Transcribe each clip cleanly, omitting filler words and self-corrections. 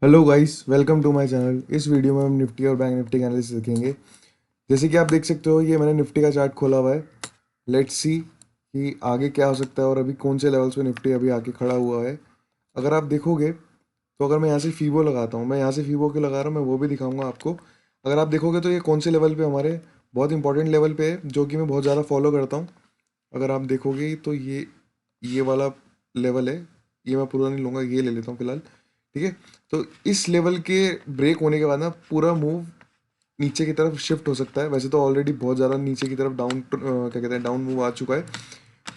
Hello guys, welcome to my channel. इस video में हम निफ्टी और बैंक निफ्टी का एनालिसिस देखेंगे। जैसे कि आप देख सकते हो, ये मैंने निफ्टी का चार्ट खोला हुआ है। लेट्स सी कि आगे क्या हो सकता है और अभी कौन से लेवल्स पे निफ्टी अभी आके खड़ा हुआ है। अगर आप देखोगे तो अगर मैं यहाँ से फीबो लगाता हूँ, मैं यहाँ से फीबो क्यों लगा रहा हूँ मैं वो भी दिखाऊंगा आपको। अगर आप देखोगे तो ये कौन से लेवल पे हमारे बहुत इंपॉर्टेंट लेवल पे है, जो कि मैं बहुत ज़्यादा फॉलो करता हूँ। अगर आप देखोगे तो ये वाला लेवल है। ये मैं पूरा नहीं लूँगा, ये ले लेता हूँ फिलहाल। ठीक है। तो इस लेवल के ब्रेक होने के बाद ना पूरा मूव नीचे की तरफ शिफ्ट हो सकता है। वैसे तो ऑलरेडी बहुत ज़्यादा नीचे की तरफ क्या कहते हैं, डाउन मूव आ चुका है।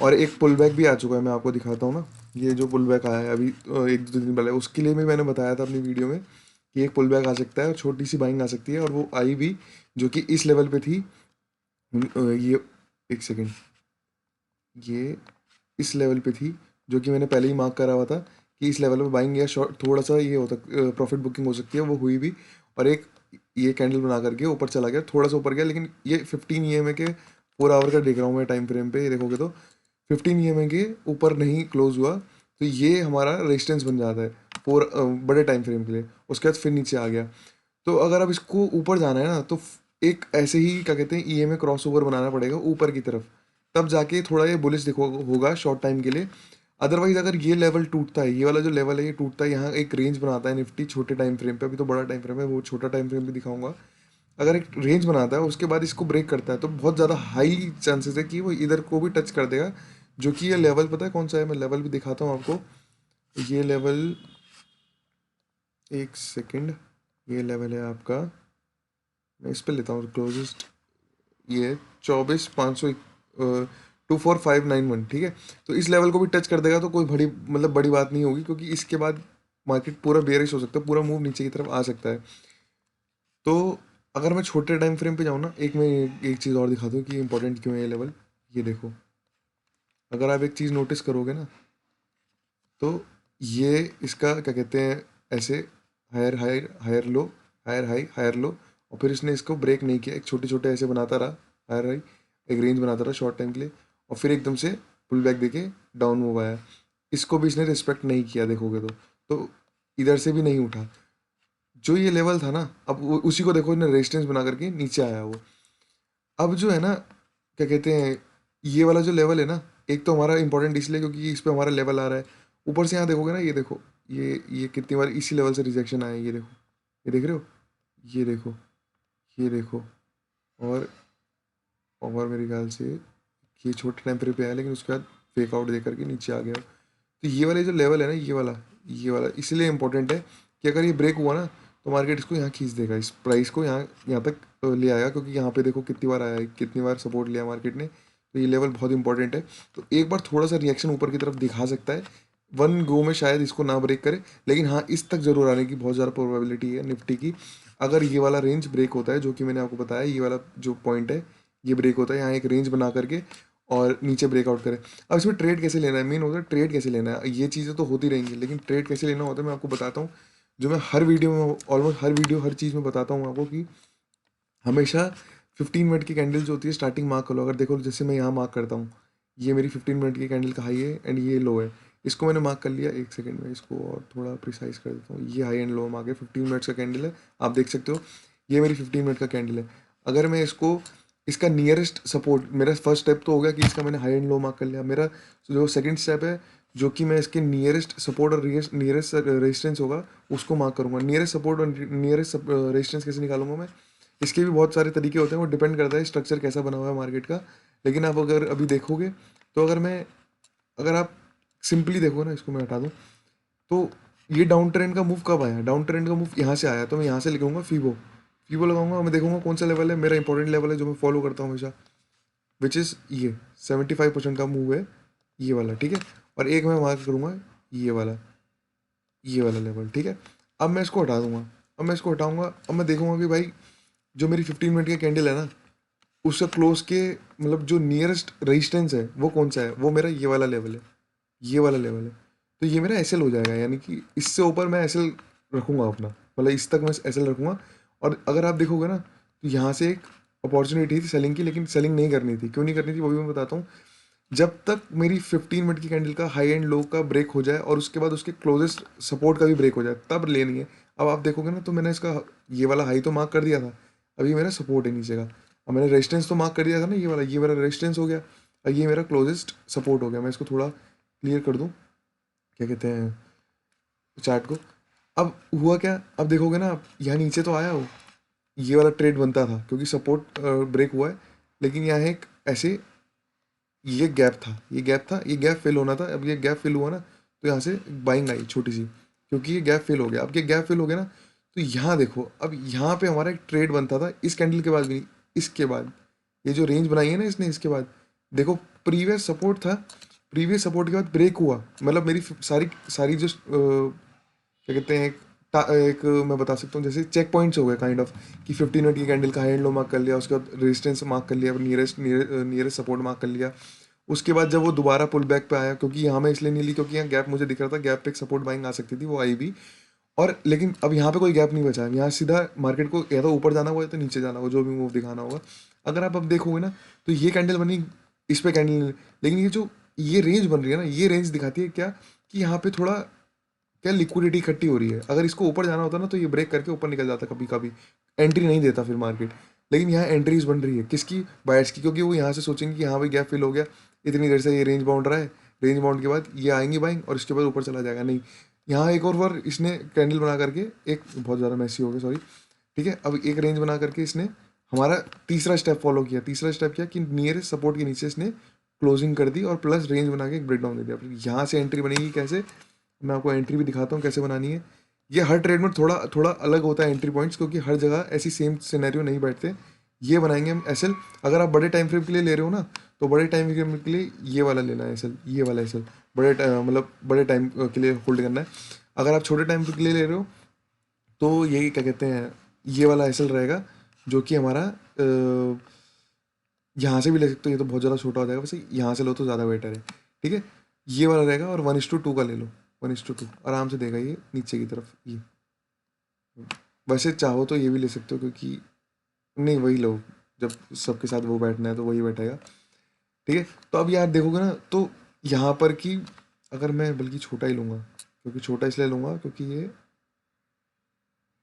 और एक पुल बैक भी आ चुका है, मैं आपको दिखाता हूँ ना। ये जो पुल बैक आया है अभी एक दो दिन पहले, उसके लिए भी मैंने बताया था अपनी वीडियो में कि एक पुल बैक आ सकता है और छोटी सी बाइंग आ सकती है, और वो आई भी, जो कि इस लेवल पे थी। ये एक सेकेंड, ये इस लेवल पे थी, जो कि मैंने पहले ही मार्क करा हुआ था कि इस लेवल पे बाइंग या शॉर्ट थोड़ा सा ये होता प्रॉफिट बुकिंग हो सकती है। वो हुई भी। और एक ये कैंडल बना करके ऊपर चला गया, थोड़ा सा ऊपर गया, लेकिन ये 15 ईएमए के 4 आवर का देख रहा हूँ मैं टाइम फ्रेम पे। ये देखोगे तो 15 ईएमए के ऊपर नहीं क्लोज हुआ, तो ये हमारा रेजिस्टेंस बन जाता है बड़े टाइम फ्रेम के लिए। उसके बाद फिर नीचे आ गया। तो अगर अब इसको ऊपर जाना है ना, तो एक ऐसे ही क्या कहते हैं ईएमए क्रॉस ओवर बनाना पड़ेगा ऊपर की तरफ, तब जाके थोड़ा ये बुलिश दिखो होगा शॉर्ट टाइम के लिए। अदरवाइज अगर ये लेवल टूटता है, ये वाला जो लेवल है ये टूटता है, यहाँ एक रेंज बनाता है निफ्टी छोटे टाइम फ्रेम पे। अभी तो बड़ा टाइम फ्रेम है, वो छोटा टाइम फ्रेम भी दिखाऊंगा। अगर एक रेंज बनाता है उसके बाद इसको ब्रेक करता है, तो बहुत ज़्यादा हाई चांसेस है कि वो इधर को भी टच कर देगा। जो कि ये लेवल पता है कौन सा है, मैं लेवल भी दिखाता हूँ आपको। ये लेवल, एक सेकंड, ये लेवल है आपका, मैं इस पे लेता हूँ क्लोजेस्ट। ये 24,500, 24,591। ठीक है। तो इस लेवल को भी टच कर देगा तो कोई बड़ी मतलब बड़ी बात नहीं होगी, क्योंकि इसके बाद मार्केट पूरा बेयरिश हो सकता है, पूरा मूव नीचे की तरफ आ सकता है। तो अगर मैं छोटे टाइम फ्रेम पे जाऊँ ना, एक चीज़ और दिखा दूँ कि इंपॉर्टेंट क्यों है ये लेवल। ये देखो, अगर आप एक चीज़ नोटिस करोगे ना, तो ये इसका क्या कहते हैं, ऐसे higher higher higher low, higher high higher low, और फिर इसने इसको ब्रेक नहीं किया, एक छोटे छोटे ऐसे बनाता रहा, हायर हाई, एक रेंज बनाता रहा शॉर्ट टाइम के लिए, और फिर एकदम से पुल बैक देके डाउन मूव आया। इसको भी इसने रिस्पेक्ट नहीं किया देखोगे तो इधर से भी नहीं उठा। जो ये लेवल था ना, अब उसी को देखो, इसने रेजिस्टेंस बना करके नीचे आया वो। अब जो है ना, क्या कहते हैं, ये वाला जो लेवल है ना, एक तो हमारा इंपॉर्टेंट इसलिए क्योंकि इस पे हमारा लेवल आ रहा है। ऊपर से यहाँ देखोगे ना, ये देखो, ये कितनी बार इसी लेवल से रिजेक्शन आया है, ये देखो, ये देख रहे हो, ये देखो, ये देखो। और मेरे ख्याल से ये छोटे टाइम पे आया, लेकिन उसके बाद फेक आउट दे करके नीचे आ गया। तो ये वाले जो लेवल है ना, ये वाला इसलिए इंपॉर्टेंट है कि अगर ये ब्रेक हुआ ना, तो मार्केट इसको यहाँ खींच देगा, इस प्राइस को यहाँ यहाँ तक ले आएगा, क्योंकि यहाँ पे देखो कितनी बार आया है, कितनी बार सपोर्ट लिया मार्केट ने। तो ये लेवल बहुत इंपॉर्टेंट है। तो एक बार थोड़ा सा रिएक्शन ऊपर की तरफ दिखा सकता है, वन गो में शायद इसको ना ब्रेक करे, लेकिन हाँ इस तक जरूर आने की बहुत ज़्यादा प्रोबेबिलिटी है निफ्टी की। अगर ये वाला रेंज ब्रेक होता है, जो कि मैंने आपको बताया, ये वाला जो पॉइंट है ये ब्रेक होता है, यहाँ एक रेंज बना करके और नीचे ब्रेकआउट करे। अब इसमें ट्रेड कैसे लेना है, मेन होता है ट्रेड कैसे लेना है। ये चीज़ें तो होती रहेंगी, लेकिन ट्रेड कैसे लेना होता है मैं आपको बताता हूँ, जो मैं हर वीडियो में, ऑलमोस्ट हर वीडियो हर चीज़ में बताता हूँ आपको, कि हमेशा 15 मिनट की कैंडल जो होती है स्टार्टिंग मार्क कर लो। अगर देखो जैसे मैं यहाँ मार्क करता हूँ, ये मेरी 15 मिनट की कैंडल का हाई है एंड ये लो है। इसको मैंने मार्क कर लिया, एक सेकंड में इसको और थोड़ा प्रिसाइज कर देता हूँ। ये हाई एंड लो मार्क है, 15 मिनट्स का कैंडल है, आप देख सकते हो। ये मेरी 15 मिनट का कैंडल है। अगर मैं इसको, इसका नियरेस्ट सपोर्ट, मेरा फर्स्ट स्टेप तो हो गया कि इसका मैंने हाई एंड लो मार्क कर लिया। मेरा जो सेकंड स्टेप है, जो कि मैं इसके नियरेस्ट सपोर्ट और नियरेस्ट रेजिस्टेंस होगा उसको मार्क करूंगा। नियरेस्ट सपोर्ट और नियरेस्ट रेजिस्टेंस कैसे निकालूंगा मैं, इसके भी बहुत सारे तरीके होते हैं, वो डिपेंड करता है स्ट्रक्चर कैसा बना हुआ है मार्केट का। लेकिन आप अगर अभी देखोगे तो अगर आप सिंपली देखो ना, इसको मैं हटा दूँ, तो ये डाउन ट्रेंड का मूव कब आया, डाउन ट्रेंड का मूव यहाँ से आया, तो मैं यहाँ से लिखूंगा फीबो। फीबो लगाऊंगा, मैं देखूंगा कौन सा लेवल है मेरा इंपॉर्टेंट लेवल है, जो मैं फॉलो करता हूँ हमेशा, विच इज़ ये 75% का मूव है, ये वाला। ठीक है। और एक मैं मार्क करूँगा, ये वाला, ये वाला लेवल। ठीक है। अब मैं इसको हटा दूंगा, अब मैं इसको हटाऊंगा, अब मैं देखूंगा कि भाई जो मेरी 15 मिनट की कैंडल है ना, उससे क्लोज के मतलब जो नियरेस्ट रेजिस्टेंस है वो कौन सा है, वो मेरा ये वाला लेवल है, ये वाला लेवल है। तो ये मेरा एसएल हो जाएगा, यानी कि इससे ऊपर मैं एसएल रखूंगा अपना, मतलब इस तक मैं एसएल रखूंगा। और अगर आप देखोगे ना, तो यहाँ से एक अपॉर्चुनिटी थी सेलिंग की, लेकिन सेलिंग नहीं करनी थी। क्यों नहीं करनी थी वो भी मैं बताता हूँ। जब तक मेरी 15 मिनट की कैंडल का हाई एंड लो का ब्रेक हो जाए और उसके बाद उसके क्लोजेस्ट सपोर्ट का भी ब्रेक हो जाए, तब लेनी है। अब आप देखोगे ना तो मैंने इसका ये वाला हाई तो मार्क कर दिया था, अभी मेरा सपोर्ट है नीचे का। अब मैंने रेजिस्टेंस तो मार्क कर दिया था ना, ये मेरा रेजिस्टेंस हो गया, और ये मेरा क्लोजेस्ट सपोर्ट हो गया। मैं इसको थोड़ा क्लियर कर दूँ, क्या कहते हैं, चार्ट को। अब हुआ क्या, अब देखोगे ना आप, यहाँ नीचे तो आया हो, ये वाला ट्रेड बनता था क्योंकि सपोर्ट ब्रेक हुआ है, लेकिन यहाँ एक ऐसे ये गैप था, ये गैप था, ये गैप फिल होना था। अब ये गैप फिल हुआ ना, तो यहाँ से बाइंग आई छोटी सी, क्योंकि ये गैप फिल हो गया। अब ये गैप फिल हो गया ना, तो यहाँ देखो, अब यहाँ पे हमारा एक ट्रेड बनता था इस कैंडल के बाद भी नहीं, इसके बाद ये जो रेंज बनाई है ना इसने, इसके बाद देखो, प्रीवियस सपोर्ट था, प्रीवियस सपोर्ट के बाद ब्रेक हुआ, मतलब मेरी सारी सारी जो क्या कहते हैं, एक मैं बता सकता हूँ जैसे चेक पॉइंट्स हो गए काइंड ऑफ, कि 15 मिनट की कैंडल का हाई एंड लो मार्क कर लिया, उसके बाद रेजिस्टेंस मार्क कर लिया, नियरेस्ट सपोर्ट मार्क कर लिया। उसके बाद जब वो दोबारा पुल बैक पे आया, क्योंकि यहाँ मैं इसलिए नहीं ली क्योंकि यहाँ गैप मुझे दिख रहा था, गैप पे एक सपोर्ट बाइंग आ सकती थी, वो आई भी। और लेकिन अब यहाँ पे कोई गैप नहीं बचा है, यहाँ सीधा मार्केट को या तो ऊपर जाना होगा या तो नीचे जाना होगा, जो भी मूव दिखाना होगा। अगर आप अब देखोगे ना, तो ये कैंडल बनी, इस पे कैंडल, लेकिन ये जो ये रेंज बन रही है ना, ये रेंज दिखाती है क्या, कि यहाँ पे थोड़ा क्या लिक्विडिटी इकट्ठी हो रही है। अगर इसको ऊपर जाना होता ना, तो ये ब्रेक करके ऊपर निकल जाता कभी कभी, एंट्री नहीं देता फिर मार्केट। लेकिन यहाँ एंट्रीज बन रही है किसकी, बायर्स की, क्योंकि वो यहाँ से सोचेंगे कि हाँ भाई गैप फिल हो गया, इतनी देर से ये रेंज बाउंड रहा है, रेंज बाउंड के बाद ये आएंगी बाइंग और इसके बाद ऊपर चला जाएगा। नहीं, यहाँ एक और बार इसने कैंडल बना करके, एक बहुत ज़्यादा मैसी हो गया, सॉरी, ठीक है। अब एक रेंज बना करके इसने हमारा तीसरा स्टेप फॉलो किया, तीसरा स्टेप किया कि नियरेस्ट सपोर्ट के नीचे इसने क्लोजिंग कर दी और प्लस रेंज बना के एक ब्रेक डाउन दे दिया। फिर यहाँ से एंट्री बनेगी कैसे, मैं आपको एंट्री भी दिखाता हूँ कैसे बनानी है। ये हर ट्रेड में थोड़ा थोड़ा अलग होता है एंट्री पॉइंट्स, क्योंकि हर जगह ऐसी सेम सिनेरियो नहीं बैठते। ये बनाएंगे हम एसएल, अगर आप बड़े टाइम फ्रेम के लिए ले रहे हो ना, तो बड़े टाइम फ्रेम के लिए ये वाला लेना है एसएल, ये वाला एसएल, मतलब बड़े टाइम के लिए होल्ड करना है। अगर आप छोटे टाइम के लिए ले रहे हो, तो ये क्या कहते हैं, ये वाला एसएल रहेगा, जो कि हमारा यहाँ से भी ले सकते हो, ये तो बहुत ज़्यादा छोटा हो जाएगा, वैसे यहाँ से लो तो ज़्यादा बेटर है, ठीक है। ये वाला रहेगा, और 1:2 का ले लो, 1:2 आराम से देगा ये नीचे की तरफ ये। वैसे चाहो तो ये भी ले सकते हो, क्योंकि नहीं वही लो, जब सबके साथ वो बैठना है तो वही बैठेगा, ठीक है। तो अब यार देखोगे ना, तो यहाँ पर कि अगर मैं बल्कि छोटा ही लूँगा, क्योंकि छोटा इसलिए लूँगा क्योंकि ये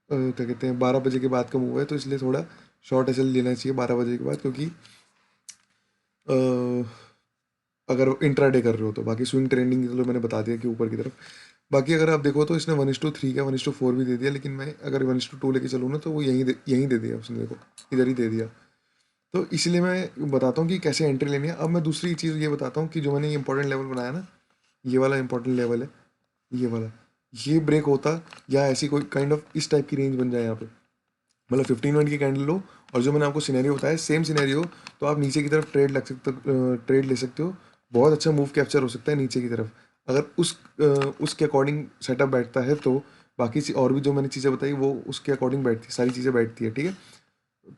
क्या कहते हैं 12 बजे के बाद का मूव है, तो इसलिए थोड़ा शॉर्ट एसएल लेना चाहिए 12 बजे के बाद, क्योंकि अ, अगर इंट्राडे कर रहे हो तो। बाकी स्विंग ट्रेंडिंग तो मैंने बता दिया कि ऊपर की तरफ। बाकी अगर आप देखो तो इसने 1:3 का 1:4 भी दे दिया, लेकिन मैं अगर 1:2 लेके चलूँ ना, तो वो यहीं दे दिया उसने, देखो इधर ही दे दिया। तो इसलिए मैं बताता हूँ कि कैसे एंट्री लेनी है। अब मैं दूसरी चीज़ ये बताता हूँ कि जो मैंने ये इंपॉर्टेंट लेवल बनाया ना, ये वाला इंपॉर्टेंट लेवल है, ये वाला, ये ब्रेक होता, या ऐसी कोई काइंड ऑफ इस टाइप की रेंज बन जाए यहाँ पे, मतलब 15 मिनट की कैंडल लो, और जो मैंने आपको सिनेरियो बताया सेम सिनेरियो, तो आप नीचे की तरफ ट्रेड लग सकते ट्रेड ले सकते हो, बहुत अच्छा मूव कैप्चर हो सकता है नीचे की तरफ, अगर उसके अकॉर्डिंग सेटअप बैठता है तो। बाकी और भी जो मैंने चीज़ें बताई वो उसके अकॉर्डिंग बैठती है, सारी चीज़ें बैठती है, ठीक है।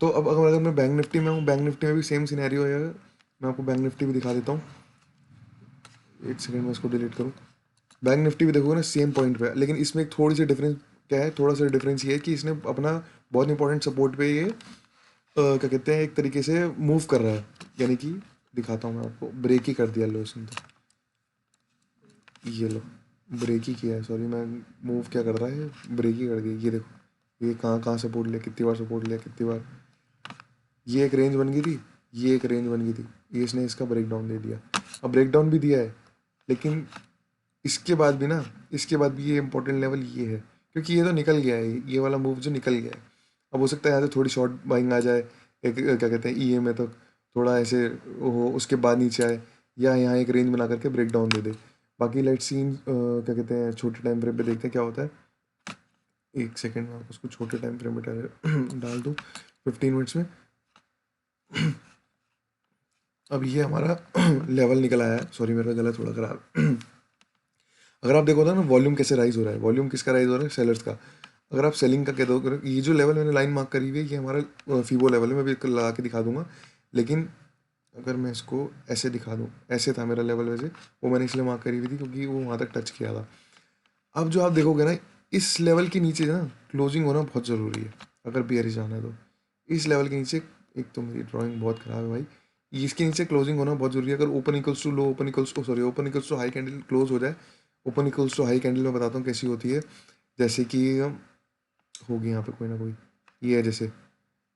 तो अब अगर मैं बैंक निफ्टी में हूँ, बैंक निफ्टी में भी सेम सिनेरियो है। मैं आपको बैंक निफ्टी भी दिखा देता हूँ, एक सेकेंड में इसको डिलीट करूँ। बैंक निफ्टी भी देखोगे ना सेम पॉइंट पे है, लेकिन इसमें एक थोड़ी सी डिफरेंस क्या है, थोड़ा सा डिफरेंस ये है कि इसने अपना बहुत इंपॉर्टेंट सपोर्ट पे ये क्या कहते हैं एक तरीके से मूव कर रहा है, यानी कि दिखाता हूँ मैं आपको, ब्रेक ही कर दिया लो इसने, तो ये लो ब्रेक ही किया है, सॉरी, मैं मूव क्या कर रहा है, ब्रेक ही कर दिया। ये देखो ये कहाँ कहाँ सपोर्ट लिया, कितनी बार सपोर्ट लिया, कितनी बार, ये एक रेंज बन गई थी, ये एक रेंज बन गई थी, ये इसने इसका ब्रेक डाउन दे दिया। अब ब्रेक डाउन भी दिया है, लेकिन इसके बाद भी ना, इसके बाद भी ये इंपॉर्टेंट लेवल ये है, क्योंकि ये तो निकल गया है, ये वाला मूव जो निकल गया है। अब हो सकता है यहाँ से थोड़ी शॉर्ट बाइंग आ जाए, एक क्या कहते हैं ईएमए तक, थोड़ा ऐसे हो, उसके बाद नीचे आए, या यहाँ एक रेंज बना करके ब्रेक डाउन दे दे। बाकी लेट्स सीन क्या कहते हैं छोटे टाइम फ्रेम पे देखते हैं क्या होता है। एक सेकेंड में आपको उसको छोटे टाइम फ्रेम पे डाल दूँ 15 मिनट्स में। अब ये हमारा लेवल निकल आया है, सॉरी मेरा गला थोड़ा खराब। अगर आप देखो ना वॉल्यूम कैसे राइज हो रहा है, वॉल्यूम किसका राइज हो रहा है, सेलर्स का। अगर आप सेलिंग का कह दो, ये जो लेवल मैंने लाइन मार्क करी हुई है ये हमारा फीबो लेवल है, मैं भी लगा के दिखा दूंगा। लेकिन अगर मैं इसको ऐसे दिखा दूँ, ऐसे था मेरा लेवल वैसे, वो मैंने इसलिए मार्क करी हुई थी क्योंकि वो वहाँ तक टच किया था। अब जो आप देखोगे ना, इस लेवल के नीचे ना क्लोजिंग होना बहुत ज़रूरी है अगर बियरिश जाना है तो। इस लेवल के नीचे, एक तो मेरी ड्राइंग बहुत ख़राब है भाई, इसके नीचे क्लोजिंग होना बहुत ज़रूरी है। अगर open equals to low, open equals to sorry open equals to high candle close हो जाए, open equals to high candle में बताता हूँ कैसी होती है। जैसे कि होगी यहाँ पे कोई ना कोई। ये है जैसे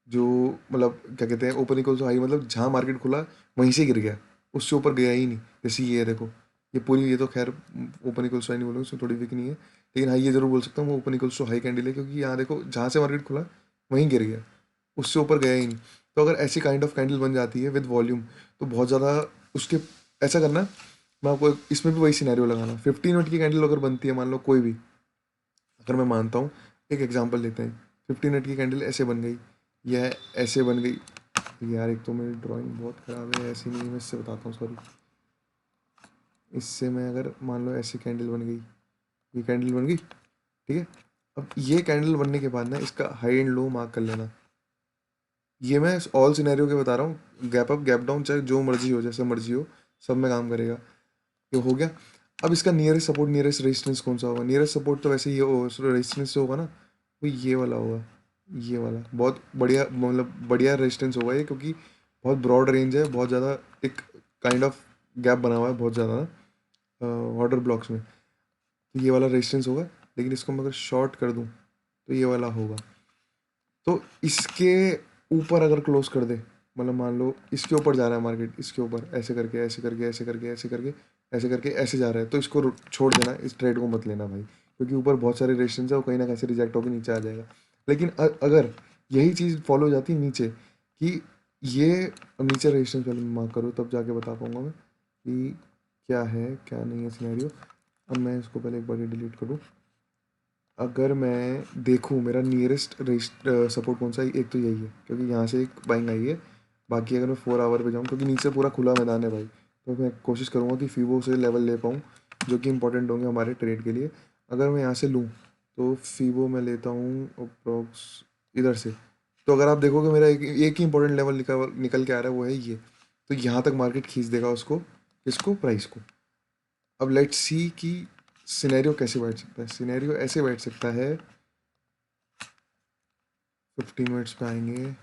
जो मतलब क्या कहते हैं ओपन इक्वल टू हाई, मतलब जहाँ मार्केट खुला वहीं से गिर गया, उससे ऊपर गया ही नहीं। जैसे ये है देखो, ये पूरी, ये तो खैर ओपन इक्वल टू हाई नहीं बोलूँगा, उसमें थोड़ी वीक नहीं है, लेकिन हाँ ये जरूर बोल सकता हूँ वो open equal to high candle है, क्योंकि यहाँ देखो जहाँ से मार्केट खुला वहीं गिर गया, उससे ऊपर गया ही नहीं। तो अगर ऐसी काइंड ऑफ कैंडल बन जाती है विद वॉल्यूम, तो बहुत ज़्यादा उसके, ऐसा करना, मैं आपको इसमें भी वही सिनेरियो लगाना, 15 मिनट की कैंडल अगर बनती है मान लो कोई भी, अगर मैं मानता हूँ, एक एग्जांपल लेते हैं, 15 मिनट की कैंडल ऐसे बन गई, यह ऐसे बन गई। यार एक तो मेरी ड्राइंग बहुत ख़राब है, ऐसी नहीं, मैं इससे बताता हूँ सॉरी। इससे मैं अगर मान लो ऐसी कैंडल बन गई, ये कैंडल बन गई, ठीक है। अब ये कैंडल बनने के बाद ना इसका हाई एंड लो मार्क कर लेना। ये मैं ऑल सिनेरियो के बता रहा हूँ, गैप अप गैप डाउन चाहे जो मर्जी हो, जैसे मर्जी हो, सब में काम करेगा। ये हो गया। अब इसका नियरेस्ट सपोर्ट नियरेस्ट रेजिस्टेंस कौन सा होगा? नियरेस्ट सपोर्ट तो वैसे ये रेजिस्टेंस से होगा ना, वो ये वाला होगा, ये वाला बहुत बढ़िया, मतलब बढ़िया रेजिस्टेंस होगा ये, क्योंकि बहुत ब्रॉड रेंज है, बहुत ज़्यादा एक काइंड ऑफ गैप बना हुआ है बहुत ज़्यादा ना ऑर्डर ब्लॉक्स में। तो ये वाला रेजिस्टेंस होगा, लेकिन इसको मैं अगर शॉर्ट कर दूँ तो ये वाला होगा। तो इसके ऊपर अगर क्लोज कर दे, मतलब मान लो इसके ऊपर जा रहा है मार्केट, इसके ऊपर ऐसे करके ऐसे करके ऐसे करके ऐसे करके ऐसे करके ऐसे जा रहा है, तो इसको छोड़ देना, इस ट्रेड को मत लेना भाई, क्योंकि ऊपर बहुत सारे रेजिस्टेंस है, वो कहीं ना कहीं से रिजेक्ट होकर नीचे आ जाएगा। लेकिन अगर यही चीज़ फॉलो हो जाती है नीचे, कि ये अब नीचे रेजिस्टेंस पहले मार्क करो, तब जाके बता पाऊंगा मैं कि क्या है क्या नहीं है सिनेरियो। अब मैं इसको पहले एक बार डिलीट करूँ। अगर मैं देखूँ मेरा नियरेस्ट सपोर्ट कौन सा है, एक तो यही है, क्योंकि यहाँ से एक बाइंग आई है। बाकी अगर मैं 4 आवर पे जाऊँ, क्योंकि नीचे पूरा खुला मैदान है भाई, तो मैं कोशिश करूँगा कि फीबो से लेवल ले पाऊँ, जो कि इंपॉर्टेंट होंगे हमारे ट्रेड के लिए। अगर मैं यहाँ से लूँ तो फीबो मैं लेता हूँ अप्रोक्स इधर से। तो अगर आप देखोगे मेरा एक ही इंपॉर्टेंट लेवल निकल निकल के आ रहा है, वो है ये। तो यहाँ तक मार्केट खींच देगा उसको, इसको प्राइस को। अब लेट्स सी कि सिनेरियो कैसे बैठ सकता है। सिनेरियो ऐसे बैठ सकता है, 15 मिनट्स पे आएंगे।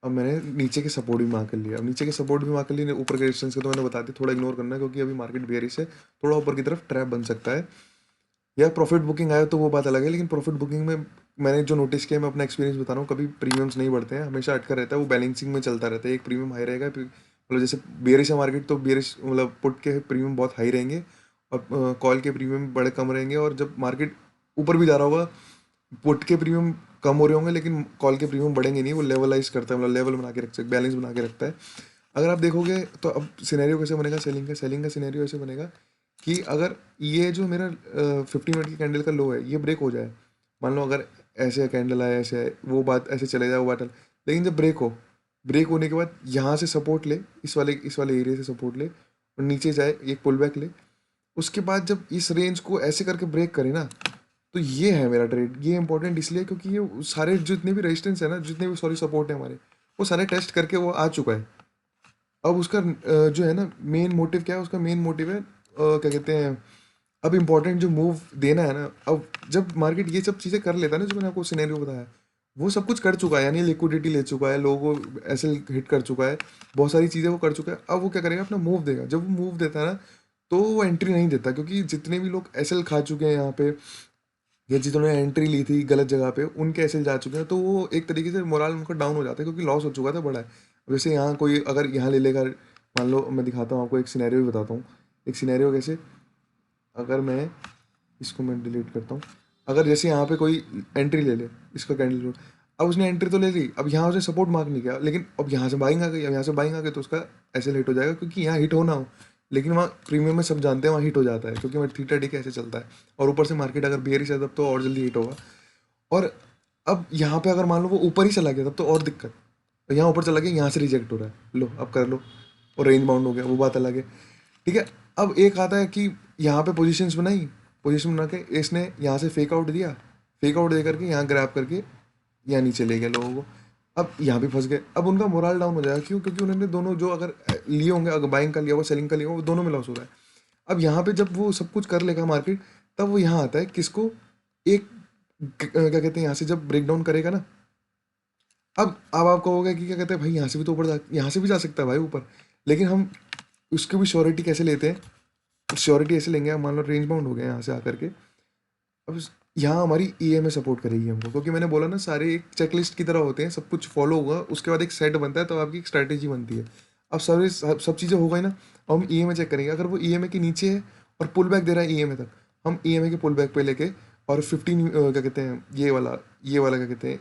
अब मैंने नीचे के सपोर्ट भी मार्क कर लिया, अब नीचे के सपोर्ट भी मार्क कर लिए, ऊपर के रेजिस्टेंस को तो मैंने बता दिया, थोड़ा इग्नोर करना है, क्योंकि अभी मार्केट बेयरिश है, थोड़ा ऊपर की तरफ ट्रैप बन सकता है, या प्रॉफिट बुकिंग आया तो वो बात अलग है। लेकिन प्रॉफिट बुकिंग में मैंने जो नोटिस किया, मैं अपना एक्सपीरियंस बता रहा हूँ, कभी प्रीमियम्स नहीं बढ़ते हैं, हमेशा अटका रहता है, वो बैलेंसिंग में चलता रहता है, एक प्रीमियम हाई रहेगा, मतलब जैसे बेयरिश है मार्केट तो बेयरिश मतलब पुट के प्रीमियम बहुत हाई रहेंगे, और कॉल के प्रीमियम बड़े कम रहेंगे, और जब मार्केट ऊपर भी जा रहा होगा, पुट के प्रीमियम कम हो रहे होंगे, लेकिन कॉल के प्रीमियम बढ़ेंगे नहीं, वो लेवलाइज करता है, मतलब लेवल बना के रख बैलेंस बना के रखता है। अगर आप देखोगे तो अब सिनेरियो कैसे बनेगा, सेलिंग का सिनेरियो ऐसे बनेगा कि अगर ये जो मेरा 15 मिनट की कैंडल का लो है, ये ब्रेक हो जाए, मान लो अगर ऐसे कैंडल आया ऐसे है, वो बात ऐसे चले जाए वो बात लेकिन जब ब्रेक होने के बाद यहाँ से सपोर्ट ले, इस वाले एरिया से सपोर्ट ले, और नीचे जाए एक पुल बैक ले, उसके बाद जब इस रेंज को ऐसे करके ब्रेक करे ना, तो ये है मेरा ट्रेड। ये इंपॉर्टेंट इसलिए क्योंकि ये सारे जितने भी रेजिस्टेंस है ना, जितने भी सॉरी सपोर्ट है हमारे, वो सारे टेस्ट करके वो आ चुका है। अब उसका जो है ना मेन मोटिव क्या है, उसका मेन मोटिव है क्या कहते हैं, अब इम्पोर्टेंट जो मूव देना है ना, अब जब मार्केट ये सब चीज़ें कर लेता है ना, जो मैंने आपको सिनेरियो बताया, वो सब कुछ कर चुका है, यानी लिक्विडिटी ले चुका है, लोगों को ऐसे हिट कर चुका है, बहुत सारी चीज़ें वो कर चुका है। अब वो क्या करेगा, अपना मूव देगा। जब वो मूव देता है ना, तो वो एंट्री नहीं देता, क्योंकि जितने भी लोग एसएल खा चुके हैं यहाँ पे, या जिन्होंने एंट्री ली थी गलत जगह पे, उनके एसएल जा चुके हैं, तो वो एक तरीके से मोरल उनका डाउन हो जाता है, क्योंकि लॉस हो चुका था बड़ा है। अब जैसे यहाँ कोई अगर यहाँ ले लेगा, मान लो मैं दिखाता हूँ आपको, एक सिनेरियो भी बताता हूँ। एक सिनेरियो कैसे, अगर मैं इसको मैं डिलीट करता हूँ, अगर जैसे यहाँ पे कोई एंट्री ले ले, इसका कैंडल, अब उसने एंट्री तो ले ली, अब यहाँ उसने सपोर्ट मार्क नहीं किया, लेकिन अब यहाँ से बाइंग आ गई, अब यहाँ से बाइंग आ गई, तो उसका ऐसे हिट हो जाएगा, क्योंकि यहाँ हिट होना हो, लेकिन वहाँ प्रीमियम में सब जानते हैं वहाँ हिट हो जाता है, क्योंकि वहाँ थीटा डी कैसे चलता है, और ऊपर से मार्केट अगर बेयरिश है तब तो और जल्दी हिट होगा। और अब यहाँ पे अगर मान लो वो ऊपर ही चला गया, तब तो और दिक्कत। तो यहाँ ऊपर चला गया, यहाँ से रिजेक्ट हो रहा है, लो अब कर लो, और रेंज बाउंड हो गया, वो बात अलग है। ठीक है। अब एक आता है कि यहाँ पे पोजीशंस बनाई, पोजीशन बना के इसने यहाँ से फेक आउट दिया, फेक आउट दे करके यहाँ ग्रैब करके यहाँ नीचे ले गया लोगों को। अब यहाँ भी फंस गए, अब उनका मोरल डाउन हो जाएगा, क्यों? क्योंकि उन्होंने दोनों जो अगर लिए होंगे, अगर बाइंग का लिया हुआ सेलिंग का लिया हुआ, वो दोनों में लॉस हो रहा है। अब यहाँ पे जब वो सब कुछ कर लेगा मार्केट, तब वो यहाँ आता है किसको, एक क्या कहते हैं, यहाँ से जब ब्रेक डाउन करेगा ना, अब आप कहोगे कि क्या कहते हैं भाई, यहाँ से भी तो ऊपर यहाँ से भी जा सकता है भाई ऊपर, लेकिन हम उसकी भी श्योरिटी कैसे लेते हैं? श्योरिटी ऐसे लेंगे, मान लो रेंज बाउंड हो गया यहाँ से आकर के, अब यहाँ हमारी ईएमआई सपोर्ट करेगी हमको, क्योंकि मैंने बोला ना सारे एक चेकलिस्ट की तरह होते हैं, सब कुछ फॉलो होगा, उसके बाद एक सेट बनता है, तब आपकी एक स्ट्रैटेजी बनती है। अब सब चीज़ें हो गई ना, अब हम ईएमआई चेक करेंगे, अगर वो ईएमआई के नीचे है और पुल बैक दे रहा है ईएमआई तक, हम ईएमआई के पुल बैक पे लेके और 15 क्या कहते हैं, ये वाला क्या कहते हैं,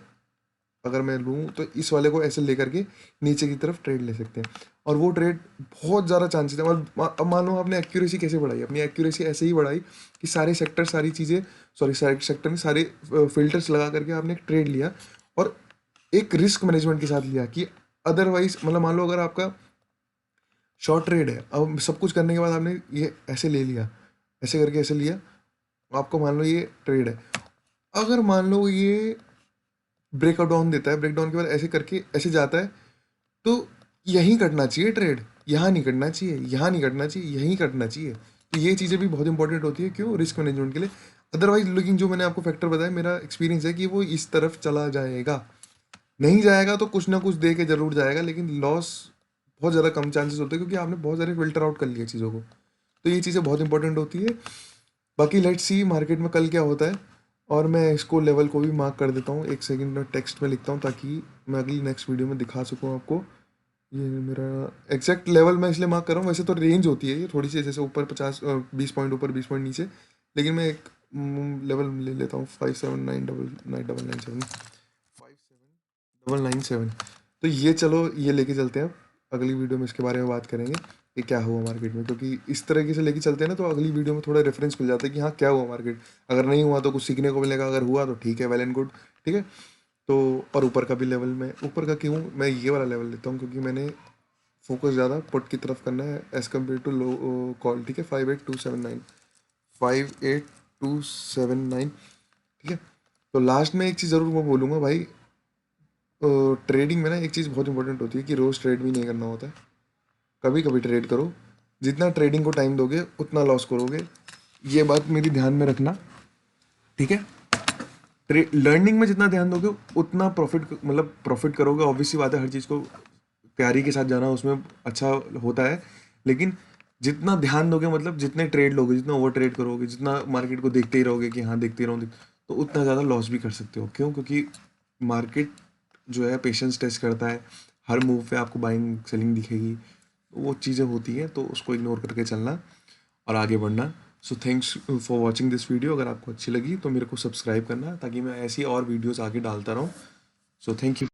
अगर मैं लूँ तो इस वाले को ऐसे लेकर के नीचे की तरफ ट्रेड ले सकते हैं, और वो ट्रेड बहुत ज़्यादा चांसेस है। और अब मान लो आपने एक्यूरेसी कैसे बढ़ाई, अपनी एक्यूरेसी ऐसे ही बढ़ाई कि सारे सेक्टर, सारी चीज़ें, सॉरी सारे सेक्टर में सारे फिल्टर्स लगा करके आपने एक ट्रेड लिया, और एक रिस्क मैनेजमेंट के साथ लिया कि अदरवाइज, मतलब मान लो अगर आपका शॉर्ट ट्रेड है, अब सब कुछ करने के बाद आपने ये ऐसे ले लिया, ऐसे करके ऐसे लिया, आपको मान लो ये ट्रेड है, अगर मान लो ये ब्रेकआउट डाउन देता है, ब्रेक डाउन के बाद ऐसे करके ऐसे जाता है, तो यहीं कटना चाहिए ट्रेड, यहाँ नहीं कटना चाहिए, यहाँ नहीं कटना चाहिए, यहीं कटना चाहिए। तो ये चीज़ें भी बहुत इंपॉर्टेंट होती है, क्यों, रिस्क मैनेजमेंट के लिए। अदरवाइज लेकिन जो मैंने आपको फैक्टर बताया, मेरा एक्सपीरियंस है कि वो इस तरफ चला जाएगा, नहीं जाएगा तो कुछ ना कुछ दे के जरूर जाएगा, लेकिन लॉस बहुत ज़्यादा कम चांसेस होते हैं, क्योंकि आपने बहुत सारे फिल्टर आउट कर लिए चीज़ों को। तो ये चीज़ें बहुत इंपॉर्टेंट होती है। बाकी लेट्स सी मार्केट में कल क्या होता है, और मैं इसको लेवल को भी मार्क कर देता हूँ, एक सेकंड में टेक्स्ट में लिखता हूँ, ताकि मैं अगली नेक्स्ट वीडियो में दिखा सकूँ आपको। ये मेरा एग्जैक्ट लेवल मैं इसलिए मार्क कर रहा हूँ, वैसे तो रेंज होती है ये थोड़ी सी, जैसे ऊपर 20 पॉइंट ऊपर, 20 पॉइंट नीचे, लेकिन मैं एक लेवल ले लेता हूँ, 579997, 579997। तो ये चलो, ये लेके चलते हैं, अगली वीडियो में इसके बारे में बात करेंगे कि क्या हुआ मार्केट में, क्योंकि इस तरीके से लेके चलते हैं ना, तो अगली वीडियो में थोड़ा रेफरेंस मिल जाता है कि हाँ क्या हुआ मार्केट, अगर नहीं हुआ तो कुछ सीखने को मिलेगा, अगर हुआ तो ठीक है, वेल एंड गुड, ठीक है। तो और ऊपर का भी लेवल, में ऊपर का क्यों मैं ये वाला लेवल लेता हूँ, क्योंकि मैंने फोकस ज़्यादा पुट की तरफ करना है as compare to low call, ठीक है, 58279, 58279, ठीक है। तो लास्ट में एक चीज़ ज़रूर मैं बोलूँगा भाई, ट्रेडिंग में ना एक चीज़ बहुत इंपॉर्टेंट होती है कि रोज़ ट्रेड भी नहीं करना होता है, कभी कभी ट्रेड करो, जितना ट्रेडिंग को टाइम दोगे उतना लॉस करोगे, ये बात मेरी ध्यान में रखना, ठीक है। लर्निंग में जितना ध्यान दोगे उतना प्रॉफिट, मतलब प्रॉफिट करोगे, ऑब्वियसली बात है, हर चीज़ को तैयारी के साथ जाना उसमें अच्छा होता है, लेकिन जितना ध्यान दोगे, मतलब जितने ट्रेड लोगे, जितना ओवर ट्रेड करोगे, जितना मार्केट को देखते ही रहोगे कि हाँ देखते रहो, तो उतना ज़्यादा लॉस भी कर सकते हो। क्यों? क्योंकि मार्केट जो है पेशेंस टेस्ट करता है, हर मूव पे आपको बाइंग सेलिंग दिखेगी, तो वो चीज़ें होती हैं, तो उसको इग्नोर करके चलना और आगे बढ़ना। So thanks for watching this video, अगर आपको अच्छी लगी तो मेरे को सब्सक्राइब करना, ताकि मैं ऐसी और वीडियोज़ आगे डालता रहूँ। So thank you.